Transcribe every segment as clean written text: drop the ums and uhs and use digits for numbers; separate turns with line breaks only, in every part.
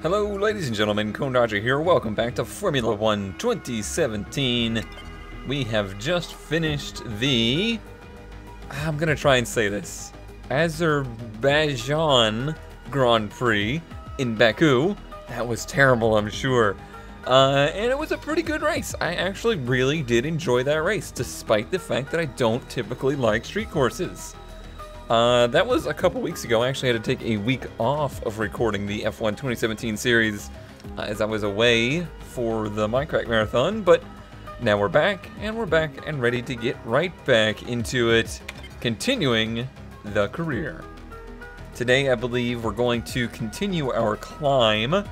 Hello ladies and gentlemen, Cone Dodger here. Welcome back to Formula 1 2017. We have just finished the... I'm gonna try and say this. Azerbaijan Grand Prix in Baku. That was terrible, I'm sure. And it was a pretty good race. I actually really did enjoy that race, despite the fact that I don't typically like street courses. That was a couple weeks ago. I actually had to take a week off of recording the F1 2017 series as I was away for the Minecraft Marathon, but now we're back and ready to get right back into it, continuing the career. Today, I believe we're going to continue our climb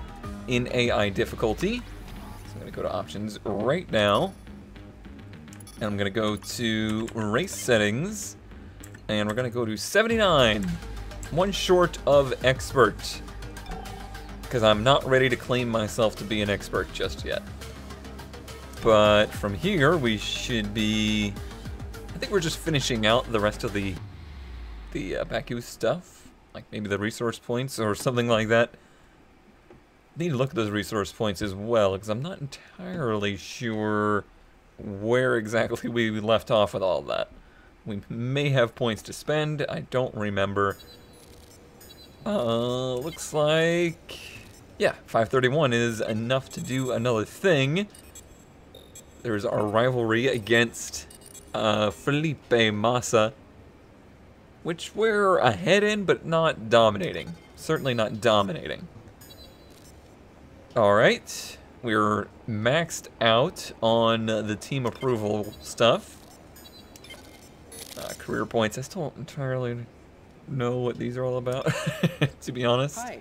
in AI difficulty. So I'm going to go to options right now, and I'm going to go to race settings. And we're gonna go to 79, one short of expert, because I'm not ready to claim myself to be an expert just yet. But from here, we should be, I think we're just finishing out the rest of the Baku stuff, like maybe the resource points or something like that. Need to look at those resource points as well, because I'm not entirely sure where exactly we left off with all of that. We may have points to spend. I don't remember. Looks like... yeah, 531 is enough to do another thing. There's our rivalry against Felipe Massa, which we're ahead in, but not dominating. Certainly not dominating. Alright. We're maxed out on the team approval stuff. Career points. I still don't entirely know what these are all about, to be honest.
Hi.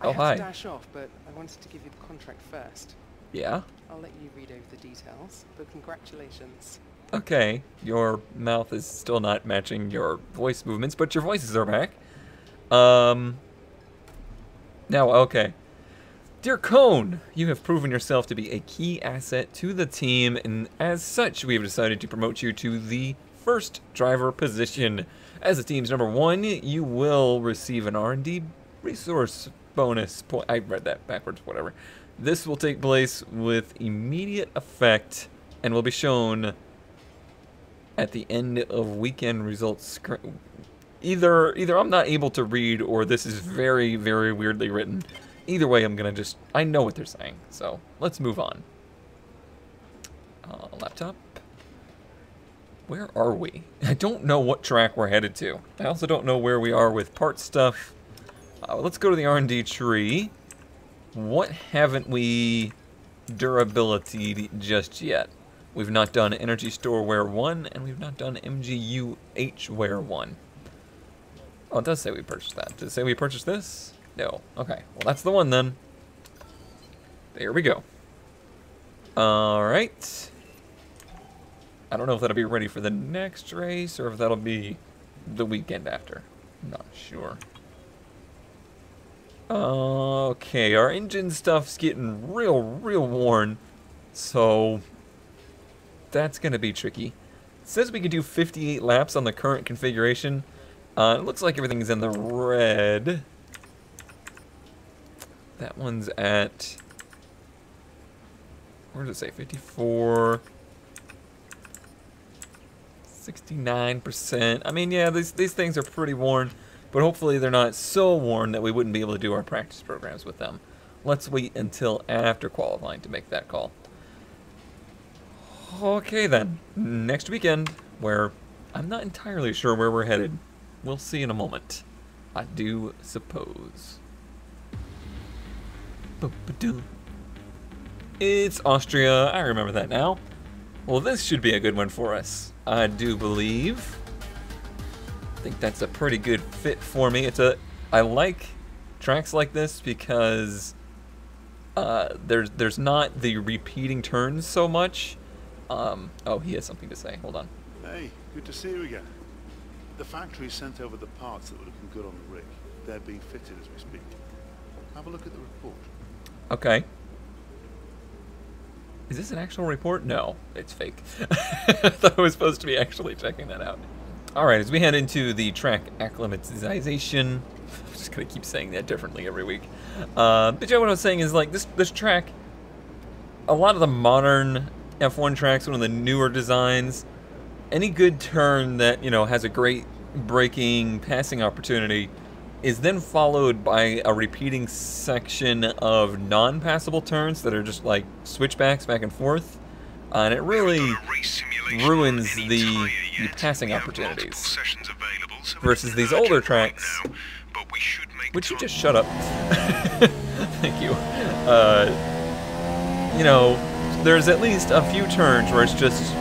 Oh,
I
hi.
have to dash off, but I wanted to give you the contract first.
Yeah?
I'll let you read over the details, but congratulations.
Okay. Your mouth is still not matching your voice movements, but your voices are back. Now, okay. Dear Cone, you have proven yourself to be a key asset to the team, and as such, we have decided to promote you to the first driver position. As the team's #1, you will receive an R&D resource bonus point. I read that backwards, whatever. This will take place with immediate effect and will be shown at the end of weekend results. Either I'm not able to read, or this is very, very weirdly written. Either way, I'm gonna just... I know what they're saying, so let's move on. Laptop. Where are we? I don't know what track we're headed to. I also don't know where we are with part stuff. Let's go to the R&D tree. What haven't we durability just yet? We've not done Energy Store Wear 1, and we've not done MGUH Wear 1. Oh, it does say we purchased that. Does it say we purchased this? No. Okay. Well, that's the one then. There we go. Alright. I don't know if that'll be ready for the next race or if that'll be the weekend after. I'm not sure. Okay, our engine stuff's getting real worn, so that's gonna be tricky. It says we can do 58 laps on the current configuration. It looks like everything's in the red. That one's at... where does it say? 54... 69%. I mean, yeah, these things are pretty worn, but hopefully they're not so worn that we wouldn't be able to do our practice programs with them. Let's wait until after qualifying to make that call. Okay then, next weekend, where I'm not entirely sure where we're headed. We'll see in a moment, I do suppose. It's Austria, I remember that now. Well, this should be a good one for us, I do believe. I think that's a pretty good fit for me. I like tracks like this because there's not the repeating turns so much. Oh, he has something to say. Hold on.
Hey, good to see you again. The factory sent over the parts that were looking good on the rig. They're being fitted as we speak. Have a look at the report.
Okay. Is this an actual report? No, it's fake. I thought I was supposed to be actually checking that out. Alright, as we head into the track acclimatization, I'm just gonna keep saying that differently every week. But yeah, what I was saying is like this track, a lot of the modern F1 tracks, one of the newer designs, any good turn that, you know, has a great braking, passing opportunity is then followed by a repeating section of non-passable turns that are just like switchbacks back and forth. And it really ruins the passing opportunities. Versus these older tracks. Would you just shut up? Thank you. You know, there's at least a few turns where it's just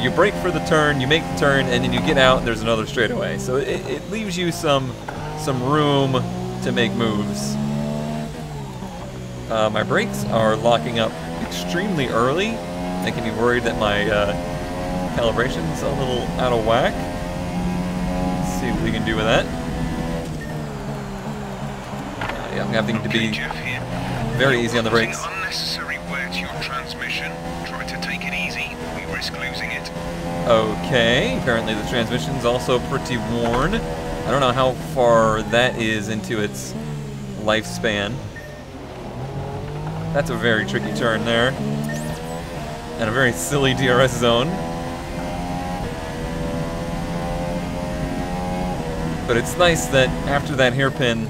you brake for the turn, you make the turn, and then you get out and there's another straightaway. So it leaves you some room to make moves. My brakes are locking up extremely early, making me worried that my calibration's a little out of whack. Let's see what we can do with that. Yeah, I'm having to be very easy on the brakes.
Unnecessary wear to your transmission. Try to take it easy. We risk losing it.
Okay, apparently the transmission's also pretty worn. I don't know how far that is into its lifespan. That's a very tricky turn there. And a very silly DRS zone. But it's nice that after that hairpin,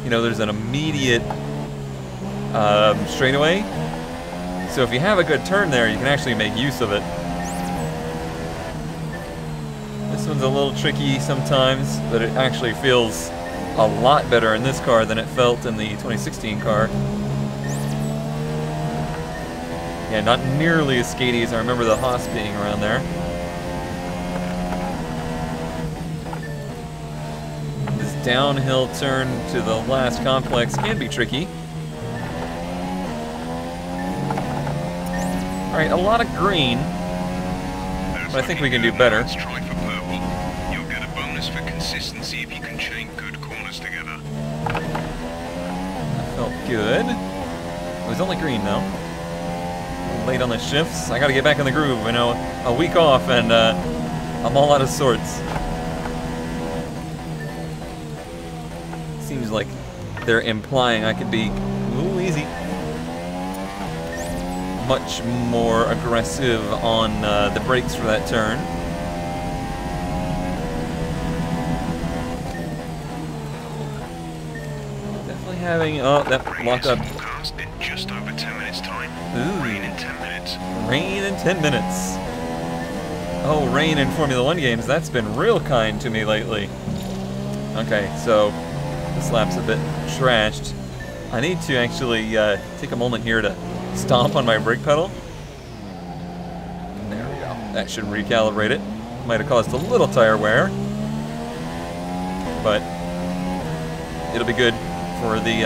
you know, there's an immediate straightaway. So if you have a good turn there, you can actually make use of it. This one's a little tricky sometimes, but it actually feels a lot better in this car than it felt in the 2016 car. Yeah, not nearly as skatey as I remember the Haas being around there. This downhill turn to the last complex can be tricky. Alright, a lot of green, but I think we can do better.
Let's try for purple. You'll get a bonus for consistency if you can chain good corners together.
That felt good. It was only green though. Late on the shifts. I gotta get back in the groove. You know, a week off and I'm all out of sorts. Seems like they're implying I could be ooh, easy. Much more aggressive on the brakes for that turn. Definitely having that locked up.
In just over 10 minutes time.
Ooh.
Rain in 10 minutes.
Rain in 10 minutes. Oh, rain in Formula 1 games. That's been real kind to me lately. Okay, so this lap's a bit trashed. I need to actually take a moment here to stomp on my brake pedal. There we go. That should recalibrate it. Might have caused a little tire wear, but it'll be good for the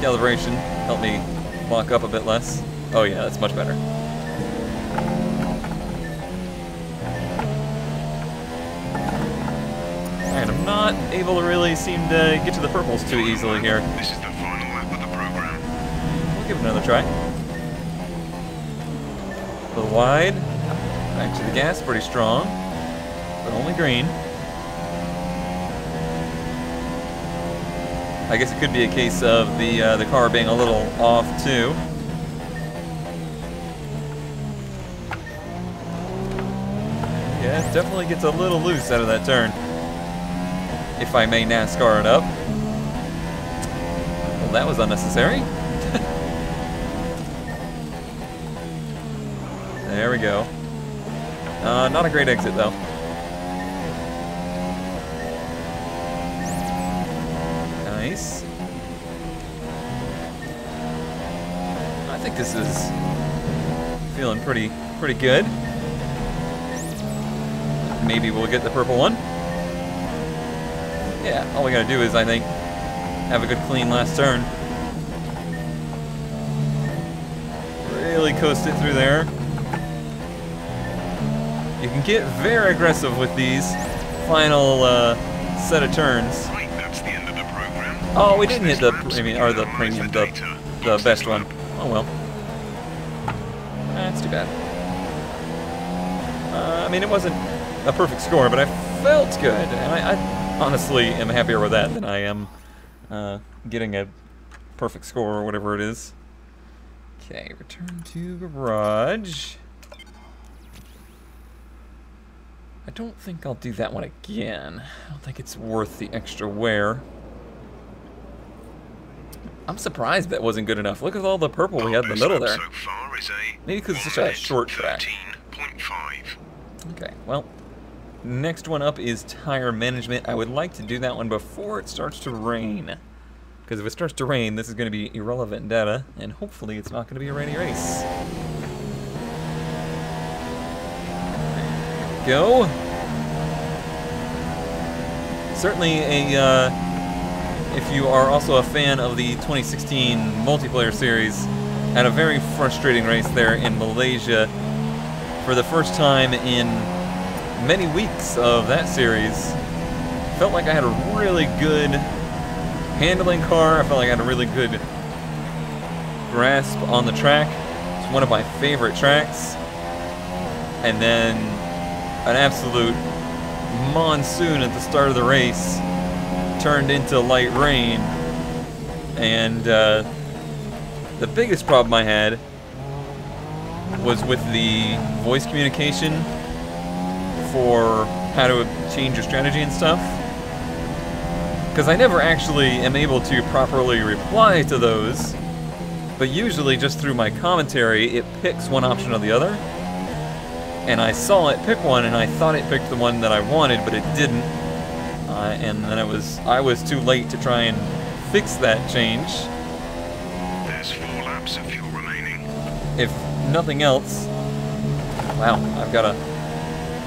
calibration. Help me lock up a bit less. Oh yeah, that's much better. Alright, I'm not able to really seem to get to the purples too easily here.
This is the final lap of the program.
We'll give it another try. A little wide. Back to the gas, pretty strong. But only green. I guess it could be a case of the car being a little off too. Yeah, it definitely gets a little loose out of that turn. If I may NASCAR it up. Well, that was unnecessary. There we go. Not a great exit though. Nice. I think this is feeling pretty good. Maybe we'll get the purple one. Yeah, all we gotta do is, I think, have a good clean last turn. Really coast it through there. You can get very aggressive with these final set of turns.
Right, that's the end of the program.
Oh, we didn't hit the premium, or the premium, the best one. Oh well. That's too bad. I mean, it wasn't a perfect score, but I felt good, and honestly am happier with that than I am getting a perfect score or whatever it is. Okay, return to garage. I don't think I'll do that one again. I don't think it's worth the extra wear. I'm surprised that wasn't good enough. Look at all the purple we had in the middle there.
So far is a
Maybe because it's such a short track.
13.5.
Okay, well, next one up is tire management. I would like to do that one before it starts to rain. Because if it starts to rain, this is going to be irrelevant data, and hopefully it's not going to be a rainy race. There we go. Certainly if you are also a fan of the 2016 multiplayer series, had a very frustrating race there in Malaysia for the first time in many weeks of that series. Felt like I had a really good handling car. I felt like I had a really good grasp on the track. It's one of my favorite tracks. And then an absolute monsoon at the start of the race turned into light rain. And the biggest problem I had was with the voice communication for how to change your strategy and stuff. Because I never actually am able to properly reply to those, but usually just through my commentary, it picks one option or the other. And I saw it pick one, and I thought it picked the one that I wanted, but it didn't. And then I was too late to try and fix that change.
There's 4 laps of fuel remaining.
If nothing else, wow, I've got to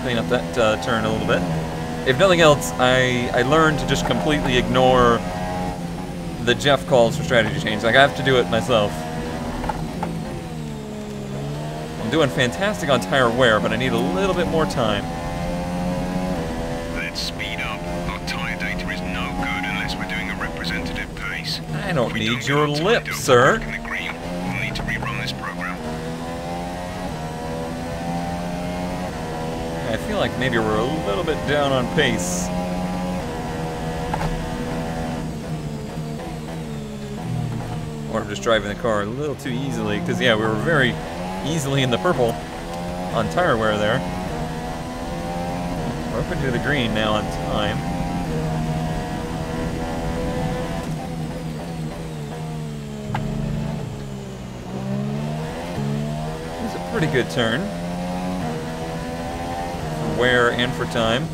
clean up that turn a little bit. If nothing else, I learned to just completely ignore the Jeff calls for strategy change. Like, I have to do it myself. I'm doing fantastic on tire wear, but I need a little bit more time.
Let's speed up. Our tire data is no good unless we're doing a representative pace.
I don't
If we
need
don't get
your
our tire
lip,
delta
sir.
back in the green, we'll need to rerun this program.
I feel like maybe we're a little bit down on pace. Or I'm just driving the car a little too easily, because yeah, we were very easily in the purple on tire wear there. We're up into the green now on time. It was a pretty good turn. For wear and for time.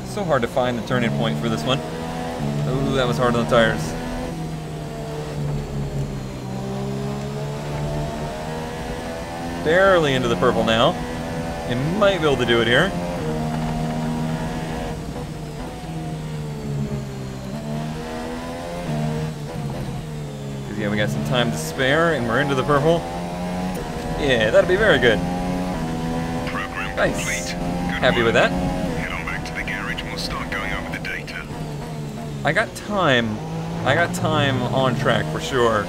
So hard to find the turning point for this one. Ooh, that was hard on the tires. Barely into the purple now. It might be able to do it here. Because yeah, we got some time to spare and we're into the purple. Yeah, that'll be very good.
Program
Nice.
complete. Good
Happy with
work.
that.
Head on back to the garage and we'll start going over the data.
I got time on track for sure.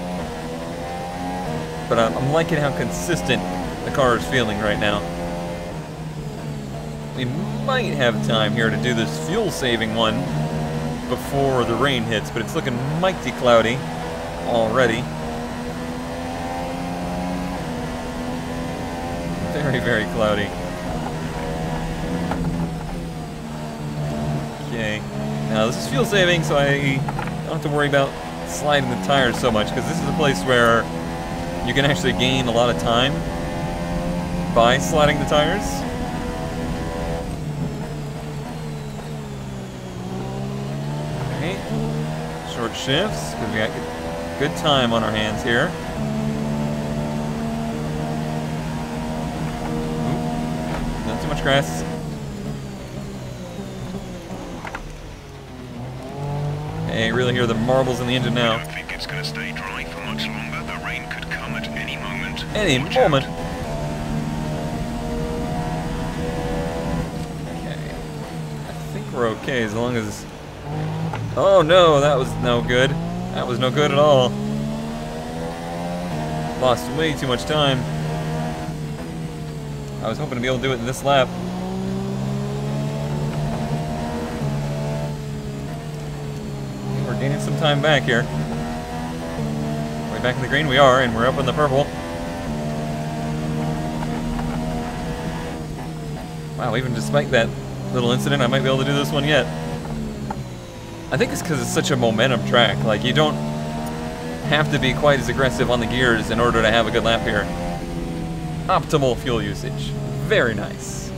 But I'm liking how consistent the car is feeling right now. We might have time here to do this fuel saving one before the rain hits, but it's looking mighty cloudy already. Very, very cloudy. Okay. Now this is fuel saving, so I don't have to worry about sliding the tires so much, because this is a place where you can actually gain a lot of time by sliding the tires. Okay. Short shifts, because we got good time on our hands here. Ooh, not too much grass. Hey, really hear the marbles in the engine now.
I don't think it's going to stay dry for much longer. The rain could come at any moment.
Any
Watch
moment.
out.
Okay. I think we're okay as long as... Oh no, that was no good. That was no good at all. Lost way too much time. I was hoping to be able to do it in this lap. Gaining some time back here. Way back in the green we are, and we're up in the purple. Wow, even despite that little incident, I might be able to do this one yet. I think it's because it's such a momentum track. Like, you don't have to be quite as aggressive on the gears in order to have a good lap here. Optimal fuel usage. Very nice.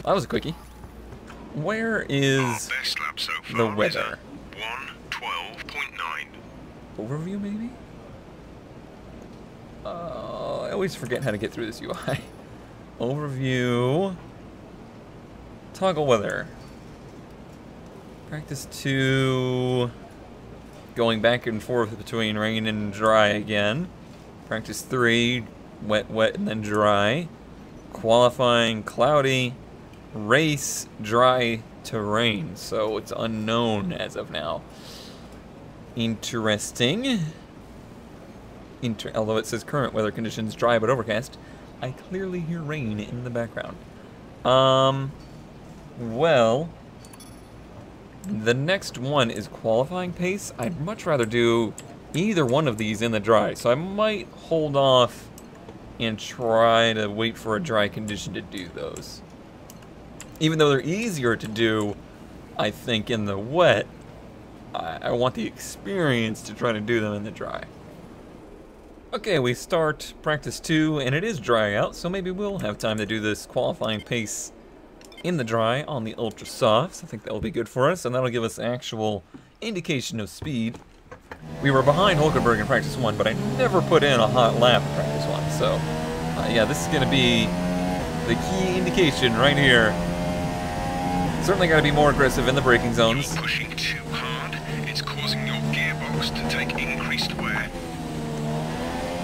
That was a quickie. Where is
best lap so far
the weather?
1:12.9.
Overview, maybe? I always forget how to get through this UI. Overview. Toggle weather. Practice 2. Going back and forth between rain and dry again. Practice 3. Wet, wet, and then dry. Qualifying, cloudy. Race, dry to rain. So it's unknown as of now. Interesting. Although it says current weather conditions dry but overcast, I clearly hear rain in the background. Well, the next one is qualifying pace. I'd much rather do either one of these in the dry, so I might hold off and try to wait for a dry condition to do those. Even though they're easier to do, I think, in the wet, I want the experience to try to do them in the dry. Okay, we start practice 2, and it is dry out, so maybe we'll have time to do this qualifying pace in the dry on the ultra softs. I think that will be good for us, and that'll give us actual indication of speed. We were behind Hulkenberg in practice 1, but I never put in a hot lap in practice 1, so yeah, this is going to be the key indication right here. Certainly got to be more aggressive in the braking zones.
You're pushing too hard. It's causing your gearbox to take increased wear.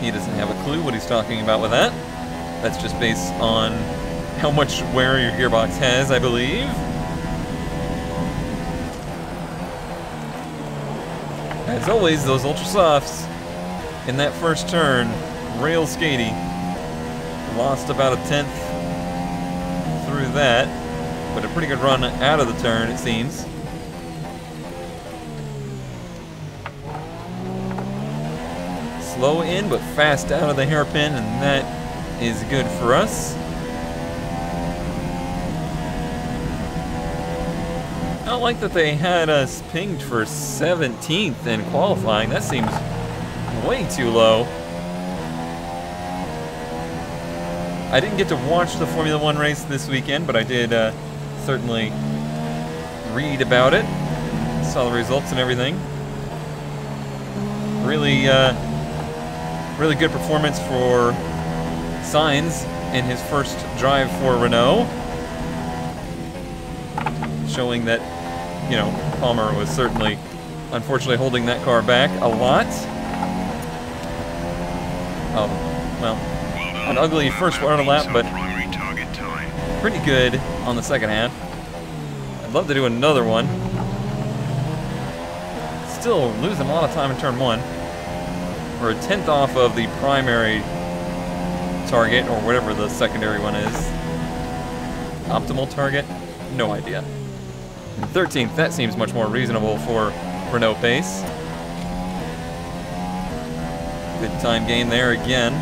He doesn't have a clue what he's talking about with that. That's just based on how much wear your gearbox has, I believe. As always, those ultra softs in that first turn, rail skatey. Lost about a 10th through that, but a pretty good run out of the turn, it seems. Slow in, but fast out of the hairpin, and that is good for us. I don't like that they had us pinged for 17th in qualifying. That seems way too low. I didn't get to watch the Formula 1 race this weekend, but I did certainly read about it. Saw the results and everything. Really, really good performance for Sainz in his first drive for Renault. Showing that, you know, Palmer was certainly, unfortunately, holding that car back a lot. Well, an ugly first run lap, but pretty good on the second half. I'd love to do another one. Still losing a lot of time in turn 1. We're a 10th off of the primary target, or whatever the secondary one is. Optimal target? No idea. And 13th, that seems much more reasonable for Renault pace. Good time gain there again.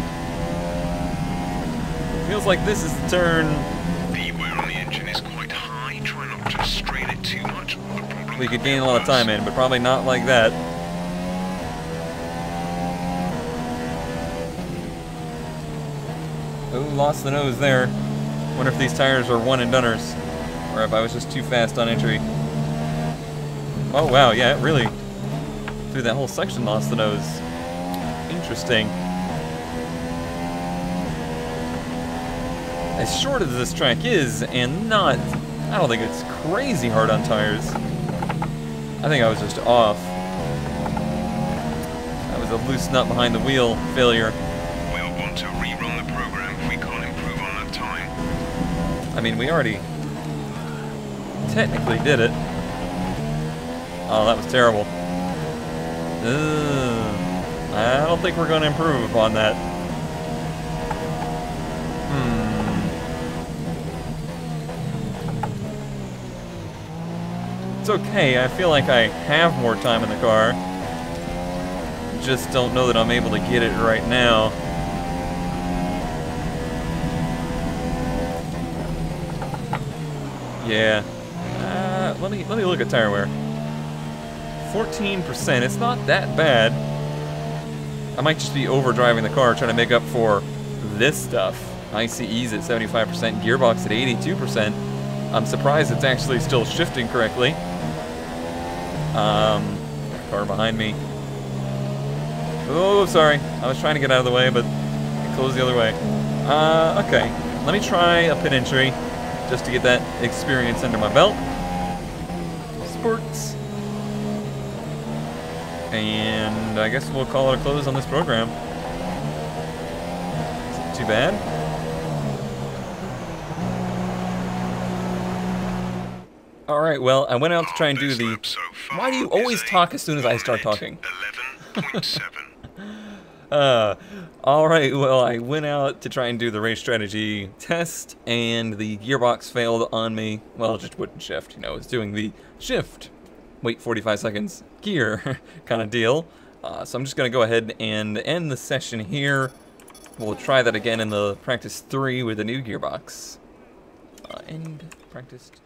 Feels like this is the turn.
The wear on the engine is quite high. Try not to strain it too much.
We could gain a lot of time in, but probably not like that. Oh, lost the nose there. Wonder if these tires are one-and-doners, or if I was just too fast on entry. Oh wow, yeah, it really, through that whole section, lost the nose. Interesting. As short as this track is, and not, I don't think it's crazy hard on tires. I think I was just off. That was a loose nut behind the wheel failure.
We'll want to rerun the program if we can't improve on that time.
I mean, we already technically did it. Oh, that was terrible. I don't think we're going to improve upon that. It's okay, I feel like I have more time in the car. just don't know that I'm able to get it right now. Yeah. Let me look at tire wear. 14%. It's not that bad. I might just be overdriving the car, trying to make up for this stuff. ICE's at 75%, Gearbox at 82%. I'm surprised it's actually still shifting correctly. Car behind me. Oh, sorry. I was trying to get out of the way, but it closed the other way. Okay. Let me try a pit entry just to get that experience under my belt. Sports. And I guess we'll call it a close on this program. Is it too bad? Alright, well, I went out to try and do the... Why do you always talk as soon as I start talking?
11.7.
Alright, well, I went out to try and do the race strategy test, and the gearbox failed on me. Well, it just wouldn't shift, you know, it was doing the shift, wait 45 seconds, gear kind of deal. So I'm just going to go ahead and end the session here. We'll try that again in the practice 3 with the new gearbox. End practiced.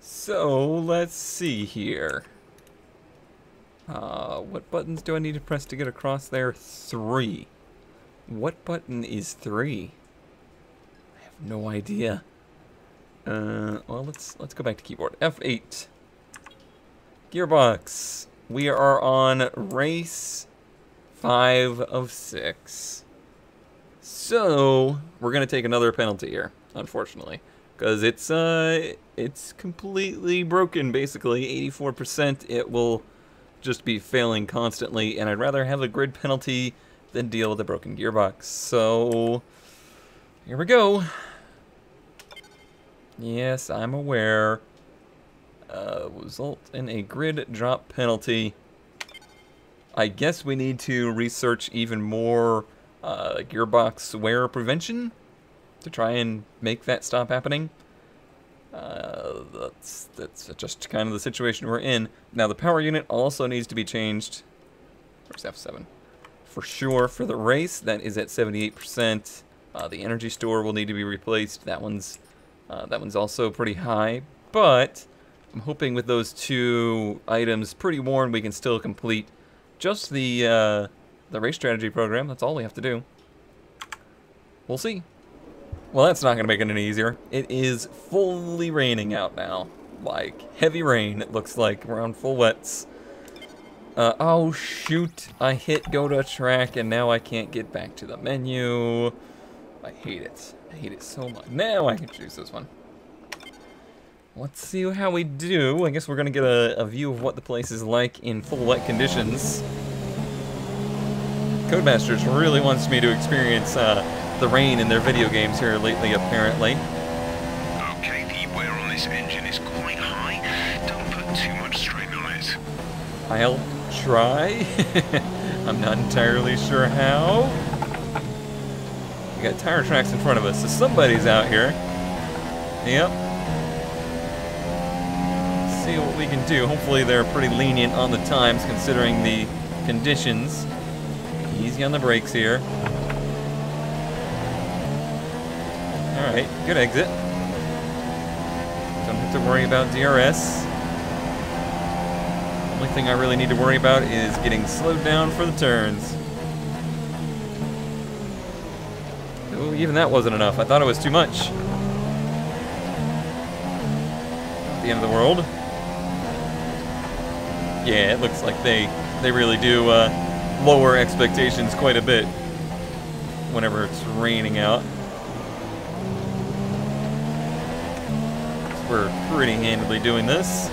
So, let's see here. What buttons do I need to press to get across there? 3. What button is 3? I have no idea. Well, let's go back to keyboard. F8. Gearbox. We are on race 5 of 6. So, we're gonna take another penalty here, unfortunately. Because it's completely broken, basically. 84%, it will just be failing constantly, and I'd rather have a grid penalty than deal with a broken gearbox. So, here we go. Yes, I'm aware. Result in a grid drop penalty. I guess we need to research even more gearbox wear prevention to try and make that stop happening. That's just kind of the situation we're in. Now the power unit also needs to be changed. Where's F7? For sure, for the race, that is at 78%. The energy store will need to be replaced. That one's also pretty high. But I'm hoping with those 2 items pretty worn, we can still complete just the race strategy program. That's all we have to do. We'll see. Well, that's not going to make it any easier. It is fully raining out now. Like, heavy rain, it looks like. We're on full wets. Oh, shoot. I hit go to track, and now I can't get back to the menu. I hate it. I hate it so much. Now I can choose this one. Let's see how we do. I guess we're going to get a view of what the place is like in full wet conditions. Codemasters really wants me to experience the rain in their video games here lately, apparently.
Okay, the wear on this engine is quite high. Don't put too much strain on it.
I'll try. I'm not entirely sure how. We got tire tracks in front of us, so somebody's out here. Yep. Let's see what we can do. Hopefully they're pretty lenient on the times considering the conditions. Easy on the brakes here. Alright, good exit. Don't have to worry about DRS. Only thing I really need to worry about is getting slowed down for the turns. Oh, even that wasn't enough. I thought it was too much. Not the end of the world. Yeah, it looks like they really do lower expectations quite a bit whenever it's raining out. We're pretty handily doing this.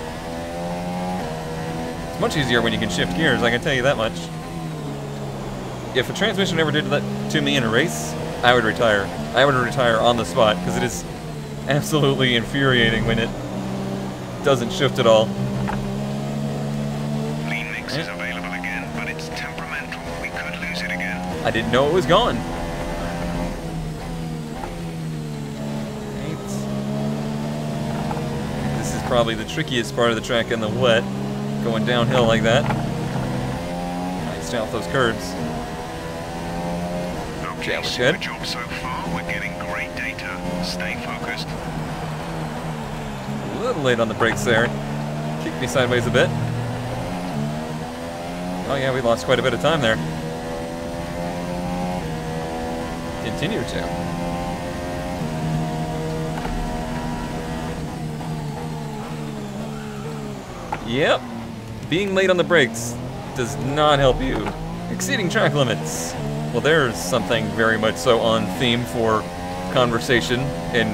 It's much easier when you can shift gears, I can tell you that much. If a transmission ever did that to me in a race, I would retire. I would retire on the spot, because it is absolutely infuriating when it doesn't shift at all.
Lean mix is available again, but it's temperamental. We could lose it again.
I didn't know it was gone. This is probably the trickiest part of the track in the wet, going downhill like that. Nice stay off those curbs.
Okay,
Yeah, we're
super
good.
job so far. We're getting great data. Stay focused.
A little late on the brakes there. Kicked me sideways a bit. Oh yeah, we lost quite a bit of time there. Continue to. Yep. Being late on the brakes does not help you. Exceeding track limits. Well, there's something very much so on theme for conversation in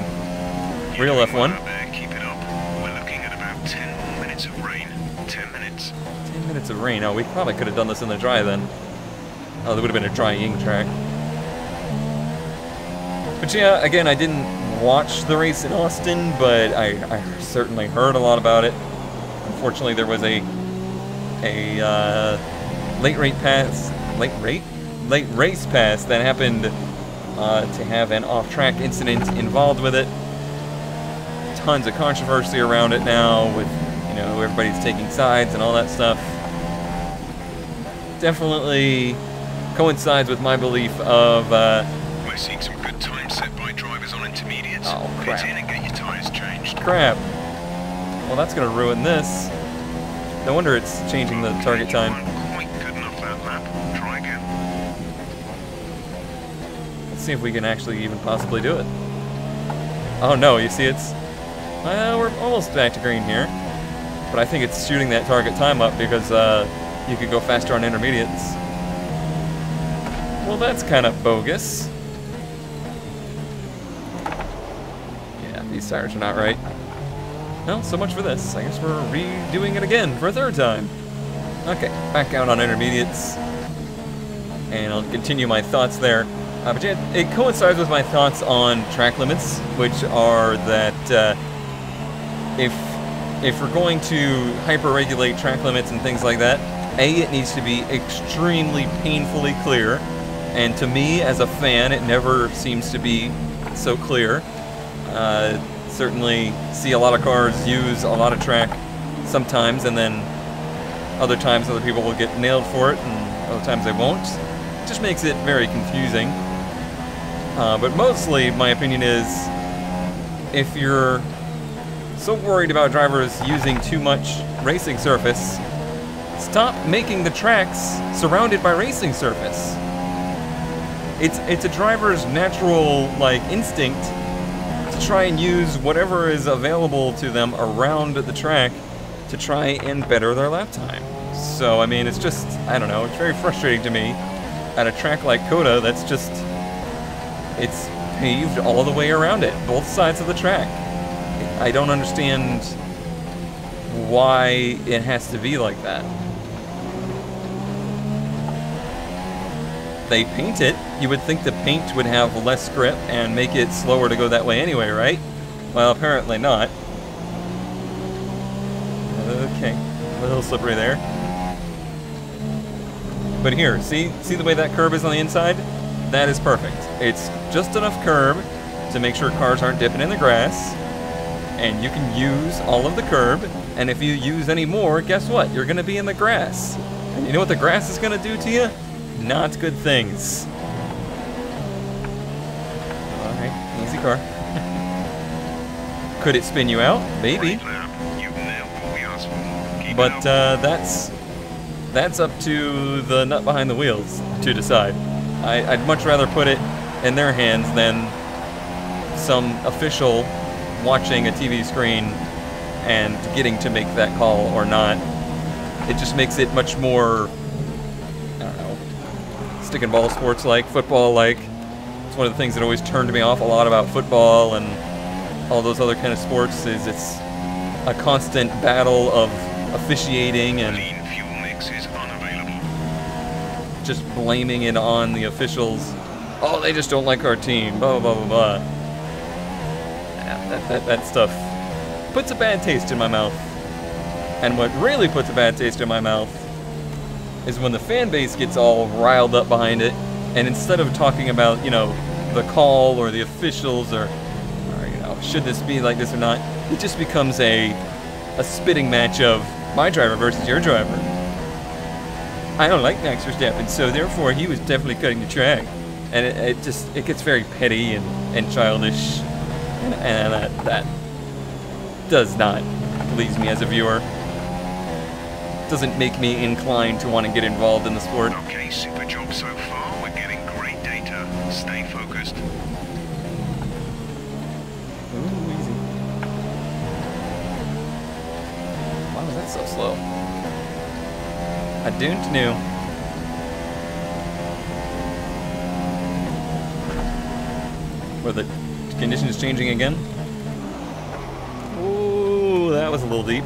real
You're doing
F1.
well out there. Keep it up. We're looking at about 10 more minutes of rain. 10 minutes.
10 minutes of rain. Oh, we probably could have done this in the dry then. Oh, there would have been a drying track. But yeah, again, I didn't watch the race in Austin, but I certainly heard a lot about it. Unfortunately, there was a late race pass that happened to have an off-track incident involved with it. Tons of controversy around it now, with everybody's taking sides and all that stuff. Definitely coincides with my belief of.
We're seeing some good times set by drivers on intermediates.
Oh,
Pit
crap.
in and get your tyres changed.
Crap. Well, that's gonna ruin this. No wonder it's changing the target time.
You weren't quite good enough that lap. Try again.
Let's see if we can actually even possibly do it. Oh no, you see it's... Well, we're almost back to green here. But I think it's shooting that target time up because you could go faster on intermediates. Well, that's kind of bogus. Yeah, these tires are not right. Well, so much for this. I guess we're redoing it again for a third time. Okay, back out on intermediates. And I'll continue my thoughts there. But yeah, it coincides with my thoughts on track limits, which are that if we're going to hyper-regulate track limits and things like that, A, it needs to be extremely painfully clear. And to me, as a fan, it never seems to be so clear. Certainly see a lot of cars use a lot of track sometimes, and then other times other people will get nailed for it, and other times they won't. It just makes it very confusing. But mostly, my opinion is, if you're so worried about drivers using too much racing surface, stop making the tracks surrounded by racing surface. It's a driver's natural instinct to try and use whatever is available to them around the track to try and better their lap time. So I mean, it's just, I don't know, it's very frustrating to me at a track like Coda that's just, it's paved all the way around it, both sides of the track. I don't understand why it has to be like that. They paint it. You would think the paint would have less grip and make it slower to go that way anyway, right? Well, apparently not. Okay, a little slippery there. But here, see the way that curb is on the inside? That is perfect. It's just enough curb to make sure cars aren't dipping in the grass, and you can use all of the curb, and if you use any more, guess what? You're gonna be in the grass. And you know what the grass is gonna do to you? Not good things. Alright, easy car. Could it spin you out? Maybe.
Great lap. You've nailed what we asked for. Keep it
But
up.
that's up to the nut behind the wheels to decide. I'd much rather put it in their hands than some official watching a TV screen and getting to make that call or not. It just makes it much more, I don't know, stick and ball sports like, football like. It's one of the things that always turned me off a lot about football and all those other kind of sports is it's a constant battle of officiating and
Clean fuel mix is unavailable.
just blaming it on the officials. Oh, they just don't like our team, blah, blah, blah, blah. Yeah, that stuff puts a bad taste in my mouth. And what really puts a bad taste in my mouth is when the fan base gets all riled up behind it, and instead of talking about, the call or the officials or should this be like this or not, it just becomes a spitting match of my driver versus your driver. I don't like Max Verstappen, so therefore he was definitely cutting the track. And it gets very petty and childish, and that does not please me as a viewer. Doesn't make me inclined to want to get involved in the sport.
Okay, super job so far. We're getting great data. Stay focused.
Ooh, easy. Why was that so slow? I don't know. Were the conditions changing again? Ooh, that was a little deep.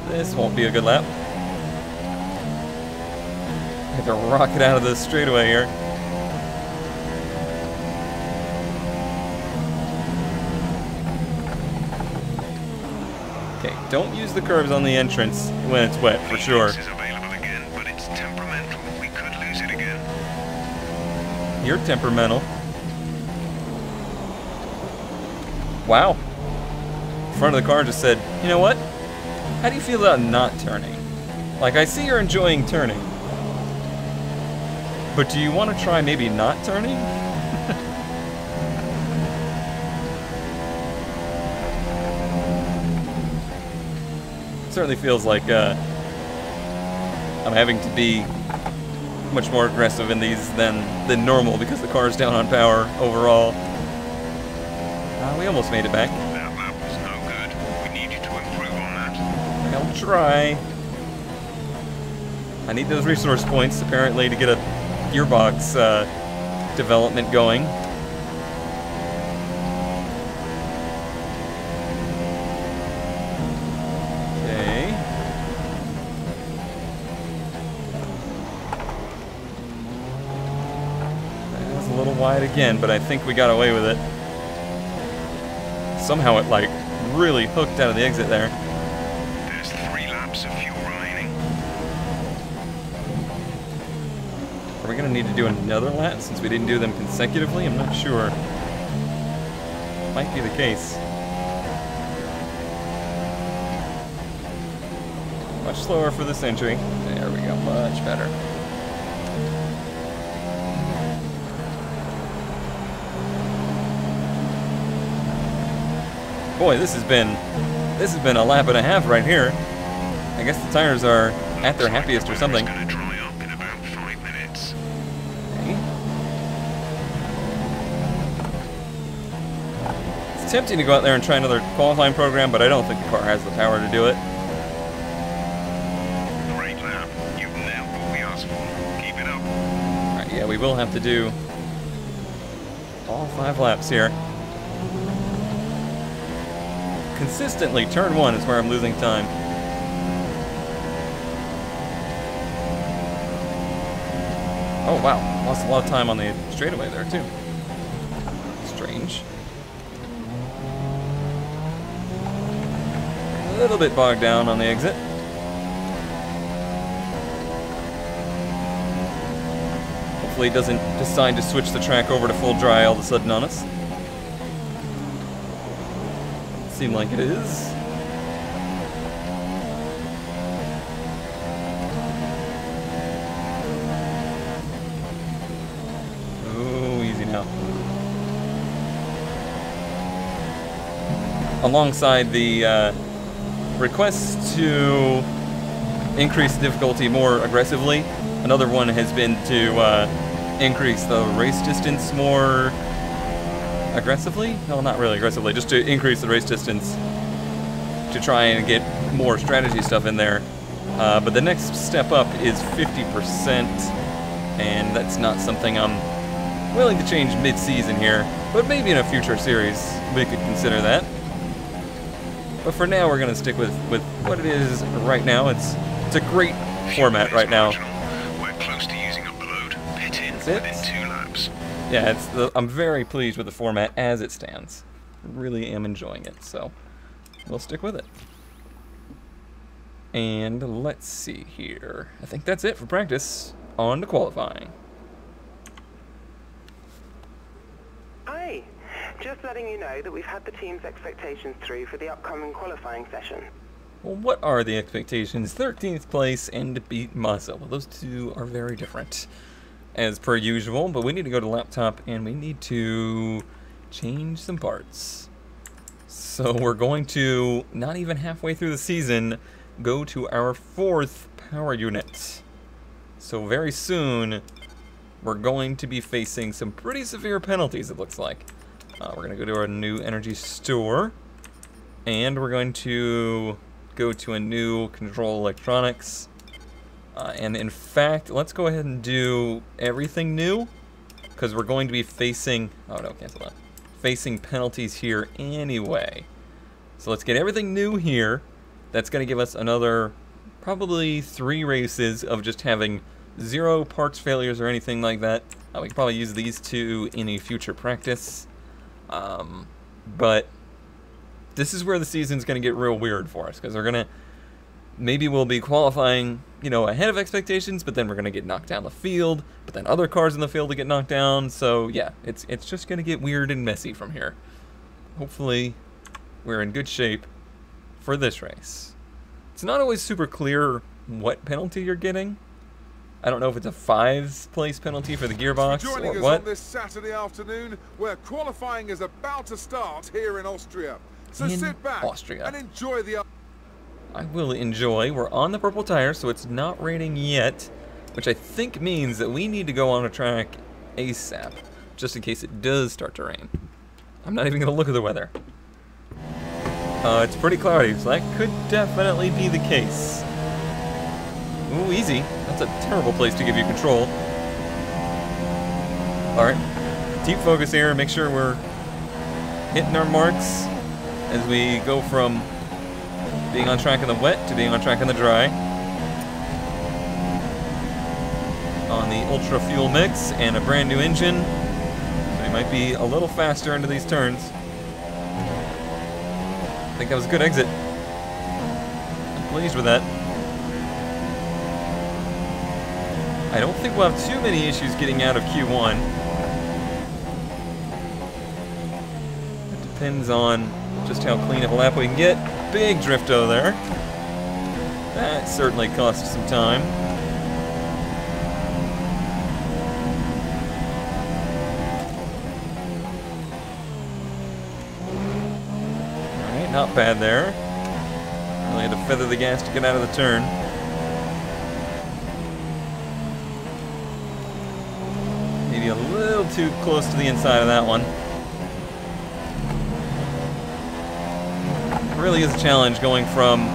This won't be a good lap. I have to rocket out of this straightaway here. Okay, don't use the curves on the entrance when it's wet, for sure.
Is available again, but it's temperamental. We could lose it again.
You're temperamental. Wow. Front of the car just said, you know what? How do you feel about not turning? Like, I see you're enjoying turning. But do you want to try maybe not turning? Certainly feels like I'm having to be much more aggressive in these than normal because the car's down on power overall. We almost made it back.
That lap was no good. We need you to improve on that.
I'll try. I need those resource points, apparently, to get a Gearbox development going. Okay. That was a little wide again, but I think we got away with it. Somehow it, like, really hooked out of the exit there.
There's 3 laps of fuel remaining.
Are we going to need to do another lap since we didn't do them consecutively? I'm not sure. Might be the case. Much slower for this entry. There we go, much better. Boy, this has been a lap and a half right here. I guess the tires are at their happiest or something.
It's going to dry up in about 5 minutes.
Okay. It's tempting to go out there and try another qualifying program, but I don't think the car has the power to do it.
Great lap. You've nailed what we asked for. Keep it up.
Alright, yeah, we will have to do all 5 laps here. Consistently, turn 1 is where I'm losing time. Oh wow, lost a lot of time on the straightaway there too. Strange. A little bit bogged down on the exit. Hopefully it doesn't decide to switch the track over to full dry all of a sudden on us. Seem like it is. Oh, easy now. Alongside the request to increase difficulty more aggressively, another one has been to increase the race distance more aggressively? No, not really aggressively, just to increase the race distance to try and get more strategy stuff in there. But the next step up is 50%, and that's not something I'm willing to change mid-season here, but maybe in a future series we could consider that. But for now, we're going to stick with what it is right now. It's a great format right now.
We're close to using up the load. Pit in
That's it.
within 2 laps.
Yeah, I'm very pleased with the format as it stands. Really am enjoying it, so we'll stick with it. And let's see here. I think that's it for practice. On to qualifying.
Hi. Just letting you know that we've had the team's expectations through for the upcoming qualifying session.
Well, what are the expectations? 13th place and to beat Massa. Well, those two are very different, as per usual. But we need to go to laptop and we need to change some parts. So we're going to, not even halfway through the season, go to our 4th power unit. So very soon, we're going to be facing some pretty severe penalties, it looks like. We're going to go to our new energy store. And we're going to go to a new control electronics. And in fact, let's go ahead and do everything new. Because we're going to be facing... Oh no, cancel that. Facing penalties here anyway. So let's get everything new here. That's going to give us another probably 3 races of just having 0 parts failures or anything like that. We can probably use these 2 in a future practice. But this is where the season's going to get real weird for us, because they're going to... Maybe we'll be qualifying, you know, ahead of expectations, but then we're going to get knocked down the field, but then other cars in the field will get knocked down. So yeah, it's just going to get weird and messy from here. Hopefully we're in good shape for this race. It's not always super clear what penalty you're getting. I don't know if it's a 5th place penalty for the gearbox
Joining
or
us
what.
on this Saturday afternoon, where qualifying is about to start here in Austria. So
In
sit back
Austria.
and enjoy the...
I will enjoy. We're on the purple tire, so it's not raining yet, which I think means that we need to go on a track ASAP, just in case it does start to rain. I'm not even going to look at the weather. It's pretty cloudy, so that could definitely be the case. Ooh, easy. That's a terrible place to give you control. Alright, keep focus here, make sure we're hitting our marks as we go from being on track in the wet to being on track in the dry. On the ultra fuel mix and a brand new engine, so we might be a little faster into these turns. I think that was a good exit. I'm pleased with that. I don't think we'll have too many issues getting out of Q1. It depends on just how clean of a lap we can get. Big drifto there. That certainly cost some time. Alright, not bad there. Really had to feather the gas to get out of the turn. Maybe a little too close to the inside of that one. Really is a challenge going from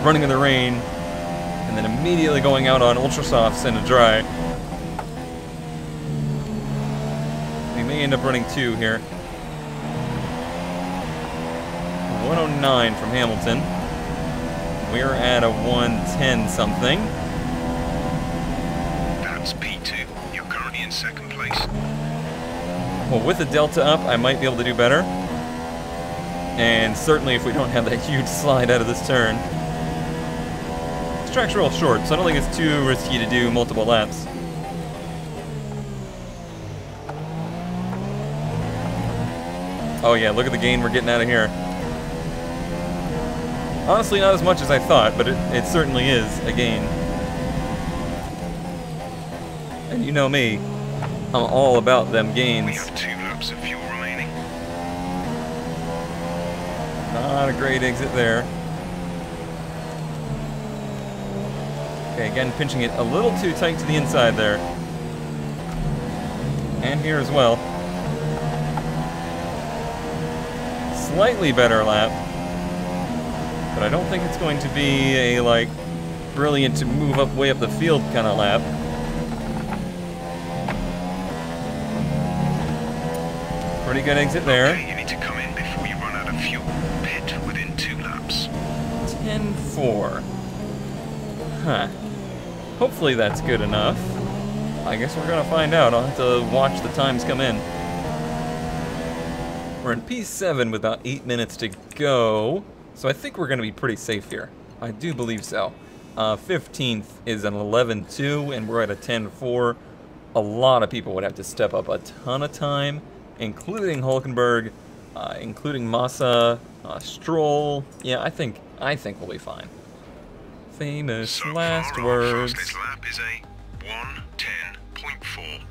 running in the rain and then immediately going out on ultra softs and a dry. We may end up running 2 here. 109 from Hamilton. We're at a 110 something.
That's P2. You're currently in 2nd place.
Well, with the delta up, I might be able to do better. And certainly if we don't have that huge slide out of this turn. This track's real short, so I don't think it's too risky to do multiple laps. Oh yeah, look at the gain we're getting out of here. Honestly, not as much as I thought, but it certainly is a gain. And you know me, I'm all about them gains.
We have 2 laps of fuel remaining.
Not a great exit there. Okay, again, pinching it a little too tight to the inside there. And here as well. Slightly better lap. But I don't think it's going to be a, like, brilliant to move up way up the field kind of lap. Pretty good exit there.
Okay, you need to come in before you run out of fuel. Pit within 2 laps.
10-4. Huh. Hopefully that's good enough. I guess we're gonna find out. I'll have to watch the times come in. We're in P7 with about 8 minutes to go. So I think we're gonna be pretty safe here. I do believe so. 15th is an 11-2 and we're at a 10-4. A lot of people would have to step up a ton of time, including Hulkenberg, including Massa, Stroll. Yeah, I think I think we'll be fine. Famous
So
last
far, our
words.
fastest lap is a 1:10.4.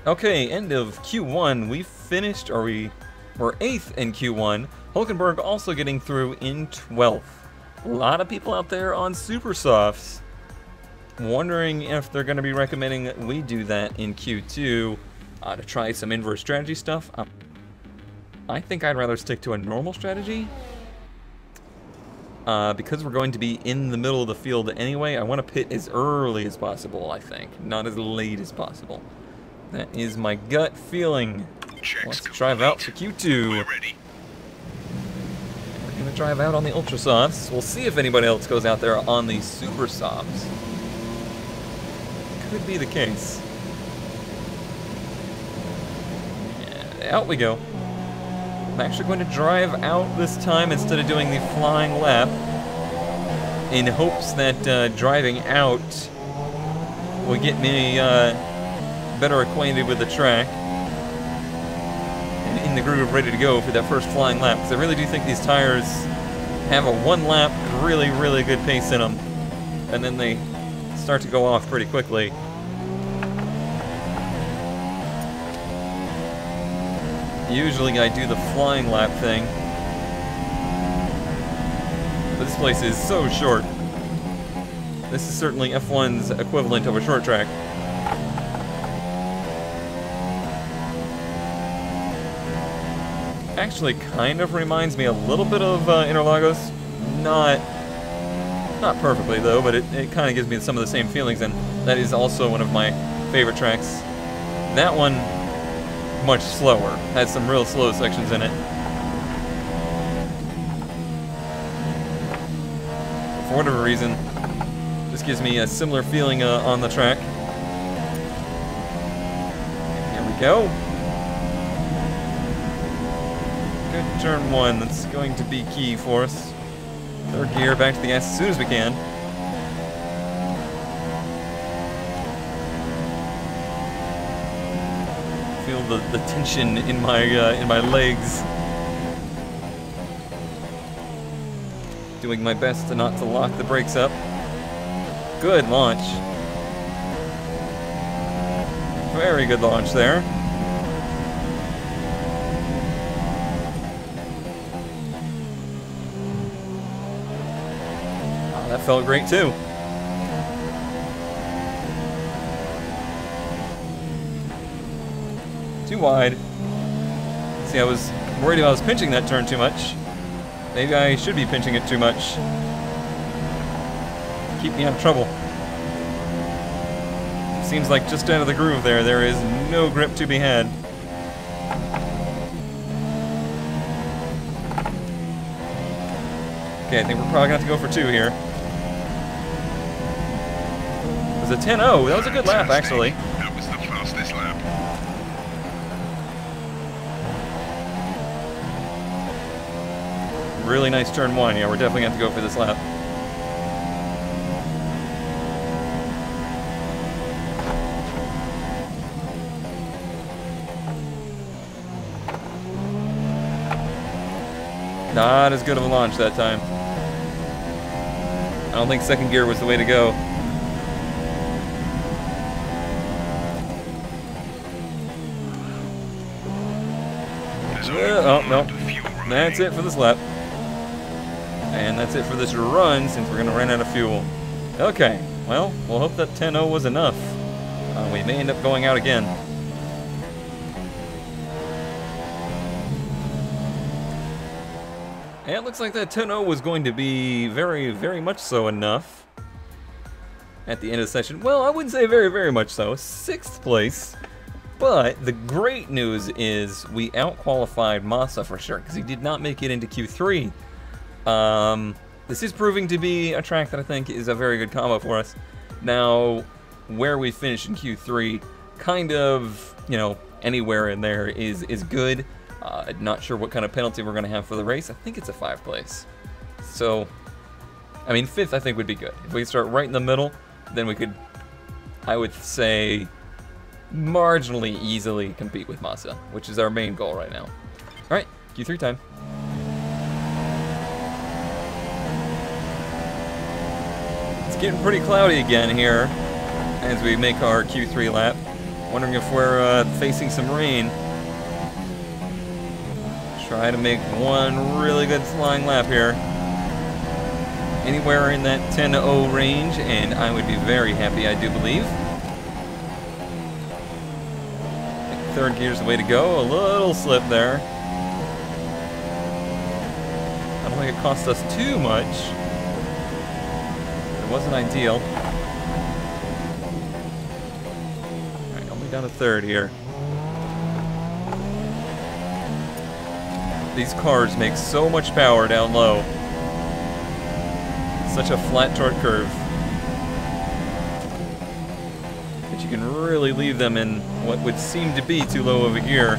Okay, end of Q1. We finished, or we were 8th in Q1. Hulkenberg also getting through in 12th. A lot of people out there on Super Softs. Wondering if they're going to be recommending that we do that in Q2 to try some inverse strategy stuff. I think I'd rather stick to a normal strategy. Because we're going to be in the middle of the field anyway, I want to pit as early as possible, I think. Not as late as possible. That is my gut feeling.
Checks
Let's
complete.
drive out for Q2.
We're ready.
We're going to drive out on the Ultra Softs. We'll see if anybody else goes out there on the Super Softs. Could be the case. And out we go. I'm actually going to drive out this time instead of doing the flying lap, in hopes that driving out will get me better acquainted with the track and in the groove, ready to go for that first flying lap. Because I really do think these tires have a one-lap, really, really good pace in them, and then they start to go off pretty quickly. Usually I do the flying lap thing, but this place is so short. This is certainly F1's equivalent of a short track. Actually kind of reminds me a little bit of Interlagos. Not perfectly though, but it kind of gives me some of the same feelings, and that is also one of my favorite tracks. That one, much slower, has some real slow sections in it. For whatever reason, this gives me a similar feeling on the track. Here we go. Good turn one, that's going to be key for us. Third gear, back to the gas as soon as we can. Feel the tension in my legs. Doing my best to not to lock the brakes up. Good launch. Very good launch there. Oh, that felt great too. Too wide. See, I was worried if I was pinching that turn too much. Maybe I should be pinching it too much. Keep me out of trouble. Seems like just out of the groove there is no grip to be had. Okay, I think we're probably going to have to go for two here. It was a 10-0. That was a good lap, actually.
That was the fastest lap.
Really nice turn one. Yeah, we're definitely going to have to go for this lap. Not as good of a launch that time. I don't think second gear was the way to go. Oh, no. That's it for this lap. And that's it for this run, since we're going to run out of fuel. Okay, well, we'll hope that 10-0 was enough. We may end up going out again. And it looks like that 10-0 was going to be very, very much so enough at the end of the session. Well, I wouldn't say very, very much so. 6th place. But the great news is we out-qualified Massa for sure, because he did not make it into Q3. This is proving to be a track that I think is a very good combo for us. Now, where we finish in Q3, kind of, you know, anywhere in there is good. Not sure what kind of penalty we're going to have for the race. I think it's a 5th place. So, I mean, 5th I think would be good. If we start right in the middle, then we could, I would say, marginally easily compete with Massa, which is our main goal right now. Alright, Q3 time. It's getting pretty cloudy again here as we make our Q3 lap. Wondering if we're facing some rain. Try to make one really good flying lap here. Anywhere in that 10-0 range, and I would be very happy, I do believe. I think third gear's the way to go. A little slip there. I don't think it cost us too much. It wasn't ideal. Alright, only down to third here. These cars make so much power down low. Such a flat torque curve. But you can really leave them in what would seem to be too low of a gear.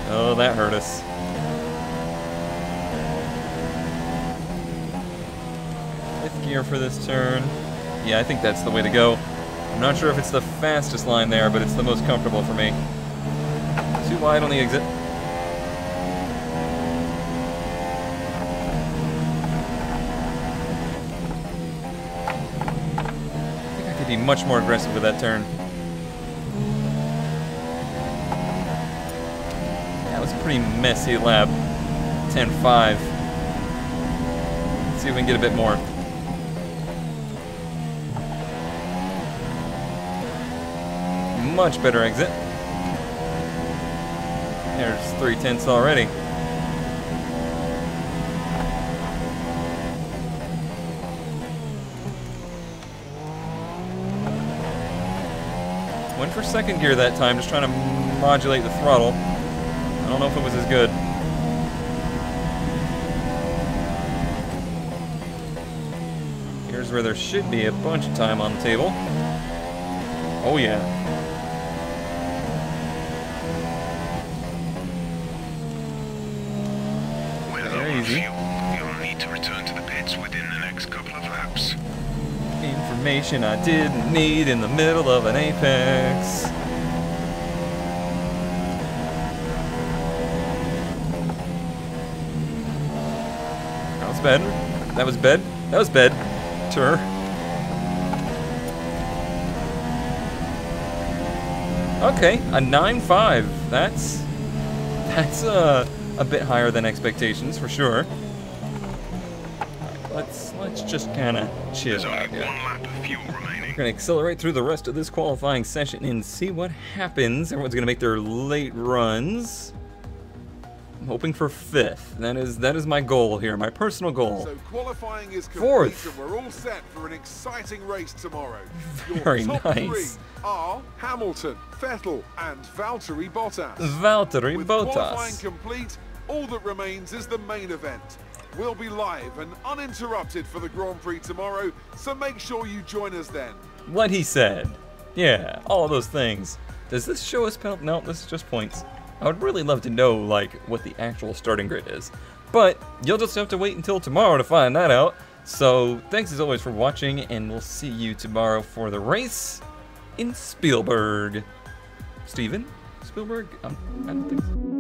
Oh, that hurt us. Fifth gear for this turn. Yeah, I think that's the way to go. I'm not sure if it's the fastest line there, but it's the most comfortable for me. Too wide on the exit. Be much more aggressive with that turn. That was a pretty messy lap. 10.5. Let's see if we can get a bit more. Much better exit. There's 3/10 already. Went for second gear that time, just trying to modulate the throttle. I don't know if it was as good. Here's where there should be a bunch of time on the table. Oh yeah.
Very easy. You'll need to return to the pits within the next couple of laps.
Information I didn't need in the middle of an apex. That was bad. That was bad. That was bad. Sure. Okay, a 9.5. That's a bit higher than expectations for sure. Let's just kind of chill.
There's only one lap of fuel remaining.
We're going to accelerate through the rest of this qualifying session and see what happens. Everyone's going to make their late runs. I'm hoping for 5th. That is my goal here, my personal goal.
So qualifying is complete
4th.
and we're all set for an exciting race tomorrow. Your
Very
top
nice.
3 are Hamilton, Vettel, and Valtteri Bottas.
Valtteri
With
Bottas.
qualifying complete, all that remains is the main event. We'll be live and uninterrupted for the Grand Prix tomorrow, so make sure you join us then.
What he said. Yeah, all of those things. Does this show us penalty? No, this is just points. I would really love to know, like, what the actual starting grid is. But you'll just have to wait until tomorrow to find that out. So, thanks as always for watching, and we'll see you tomorrow for the race in Spielberg. Steven? Spielberg? I don't think so.